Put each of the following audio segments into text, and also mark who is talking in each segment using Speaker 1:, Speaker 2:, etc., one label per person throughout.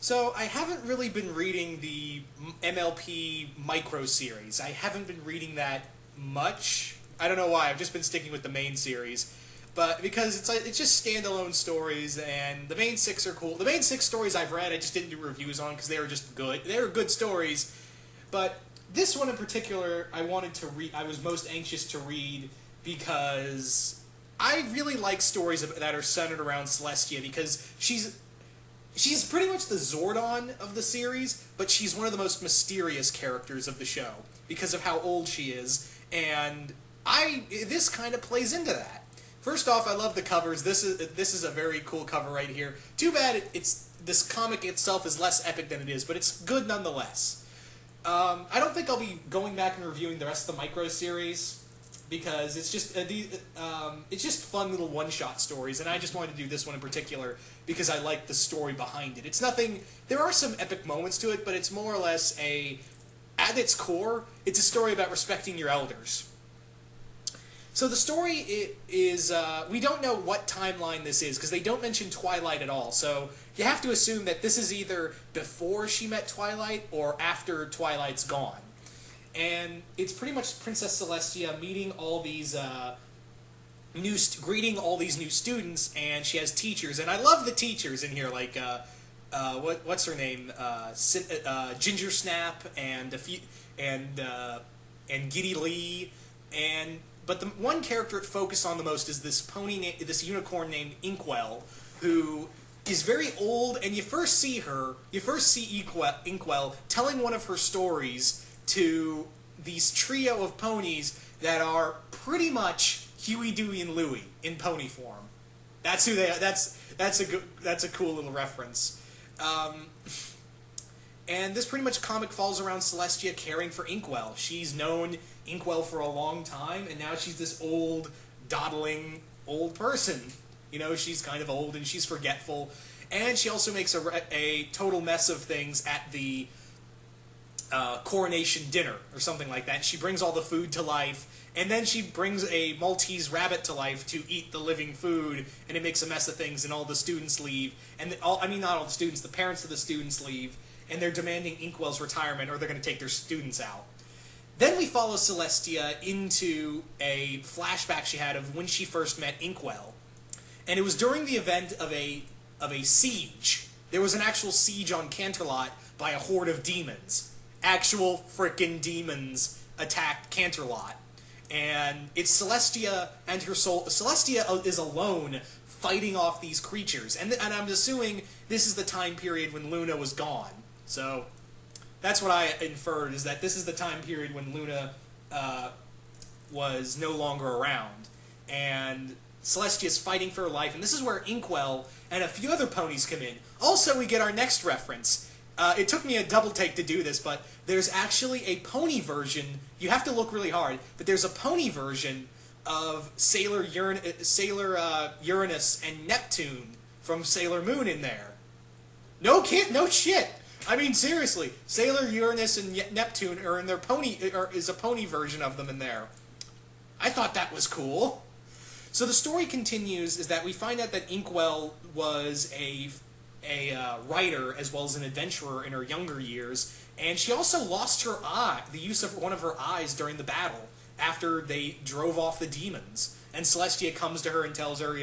Speaker 1: So I haven't really been reading the MLP Micro-Series. I haven't been reading that much. I don't know why. I've just been sticking with the main series. But because it's just standalone stories, and the main six are cool. The main six stories I've read, I just didn't do reviews on because they were just good. They were good stories. But this one in particular, I wanted to read. I was most anxious to read because I really like stories that are centered around Celestia, because she's pretty much the Zordon of the series, but she's one of the most mysterious characters of the show because of how old she is, and this kind of plays into that. First off, I love the covers. This is a very cool cover right here. Too bad this comic itself is less epic than it is, but it's good nonetheless. I don't think I'll be going back and reviewing the rest of the Micro-Series, because it's just fun little one-shot stories, and I just wanted to do this one in particular because I like the story behind it. It's nothing. There are some epic moments to it, but it's more or less at its core, it's a story about respecting your elders. So the story is we don't know what timeline this is because they don't mention Twilight at all. So you have to assume that this is either before she met Twilight or after Twilight's gone. And it's pretty much Princess Celestia meeting all these greeting all these new students, and she has teachers, and I love the teachers in here, like what's her name, Ginger Snap, and Giddy Lee, but the one character it focused on the most is this unicorn named Inkwell, who is very old, and you first see Inkwell telling one of her stories to these trio of ponies that are pretty much Huey, Dewey, and Louie in pony form. That's who they are. That's a cool little reference. And this pretty much comic falls around Celestia caring for Inkwell. She's known Inkwell for a long time, and now she's this old, dawdling old person. You know, she's kind of old and she's forgetful, and she also makes a total mess of things at the coronation dinner or something like that. She brings all the food to life, and then she brings a Maltese rabbit to life to eat the living food, and it makes a mess of things, and all the students leave, and not all the students, the parents of the students leave, and they're demanding Inkwell's retirement, or they're going to take their students out. Then we follow Celestia into a flashback she had of when she first met Inkwell, and it was during the event of a siege. There was an actual siege on Canterlot by a horde of demons. Actual frickin' demons attacked Canterlot. And it's Celestia and her soul. Celestia is alone fighting off these creatures. And I'm assuming this is the time period when Luna was gone. So that's what I inferred, is that this is the time period when Luna was no longer around. And Celestia's fighting for her life. And this is where Inkwell and a few other ponies come in. Also, we get our next reference. It took me a double take to do this, but there's actually a pony version. You have to look really hard, but there's a pony version of Sailor Uranus and Neptune from Sailor Moon in there. No shit. I mean, seriously, Sailor Uranus and Neptune are in their pony, or is a pony version of them in there. I thought that was cool. So the story continues is that we find out that Inkwell was a writer as well as an adventurer in her younger years, and she also lost her eye, the use of one of her eyes during the battle after they drove off the demons. And Celestia comes to her and tells her,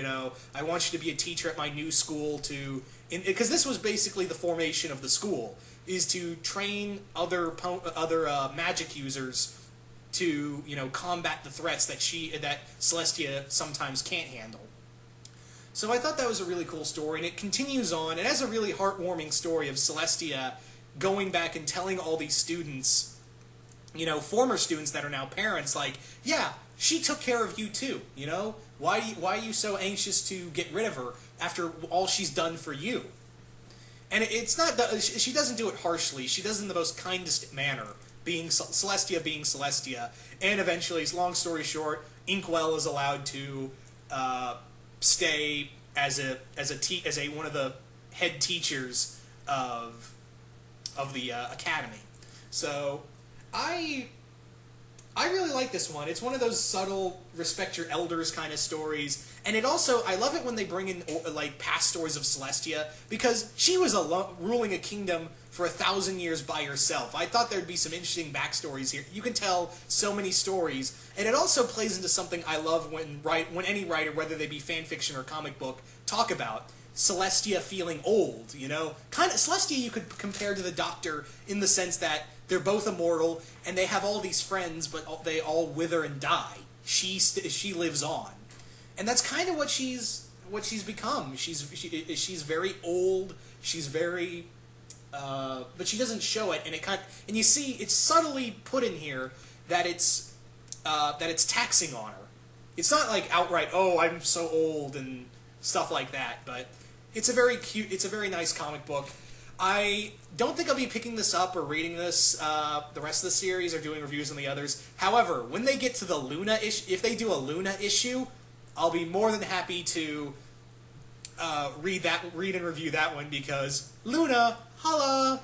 Speaker 1: I want you to be a teacher at my new school because this was basically the formation of the school, is to train other magic users to, combat the threats that Celestia sometimes can't handle. So I thought that was a really cool story, and it continues on. It has a really heartwarming story of Celestia going back and telling all these students, former students that are now parents, like, yeah, she took care of you too, Why are you so anxious to get rid of her after all she's done for you? And it's not, she doesn't do it harshly. She does it in the most kindest manner, Celestia being Celestia. And eventually, long story short, Inkwell is allowed to stay as one of the head teachers of the academy. So I really like this one. It's one of those subtle respect your elders kind of stories, And it also, I love it when they bring in, like, past stories of Celestia, because she was ruling a kingdom for 1,000 years by herself. I thought there'd be some interesting backstories here. You can tell so many stories, and it also plays into something I love when any writer, whether they be fan fiction or comic book, talk about Celestia feeling old, you know? Celestia you could compare to the Doctor in the sense that they're both immortal, and they have all these friends, but they all wither and die. She lives on. And that's kind of what she's become. She's very old. She's very, but she doesn't show it. And you see it's subtly put in here that it's taxing on her. It's not like outright, oh, I'm so old and stuff like that. But it's a very cute. It's a very nice comic book. I don't think I'll be picking this up or reading this the rest of the series or doing reviews on the others. However, when they get to the Luna issue, if they do a Luna issue, I'll be more than happy to read and review that one because Luna, holla!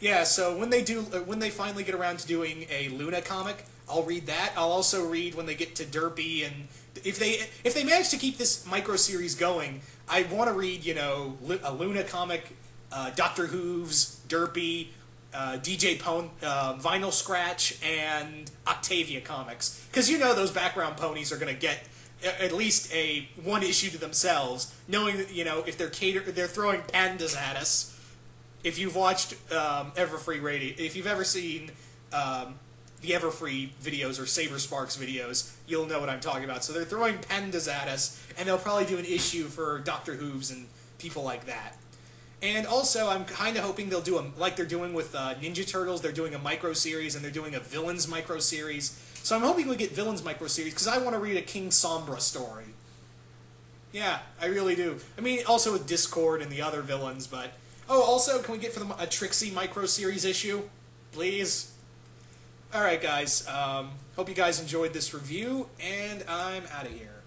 Speaker 1: Yeah, so when they finally get around to doing a Luna comic, I'll read that. I'll also read when they get to Derpy, and if they manage to keep this micro-series going, I want to read, you know, a Luna comic, Doctor Hooves, Derpy, DJ Pone, Vinyl Scratch, and Octavia comics. Because you know those background ponies are going to get at least one issue to themselves, knowing that, you know, if they're throwing pandas at us. If you've watched Everfree Radio, if you've ever seen the Everfree videos or Saber Sparks videos, you'll know what I'm talking about. So they're throwing pandas at us, and they'll probably do an issue for Doctor Hooves and people like that. And also, I'm kind of hoping they'll do like they're doing with Ninja Turtles. They're doing a micro-series, and they're doing a Villains micro-series. So I'm hoping we get Villains micro-series, because I want to read a King Sombra story. Yeah, I really do. I mean, also with Discord and the other villains, but... Oh, also, can we get for them a Trixie micro-series issue? Please? Alright, guys. Hope you guys enjoyed this review, and I'm out of here.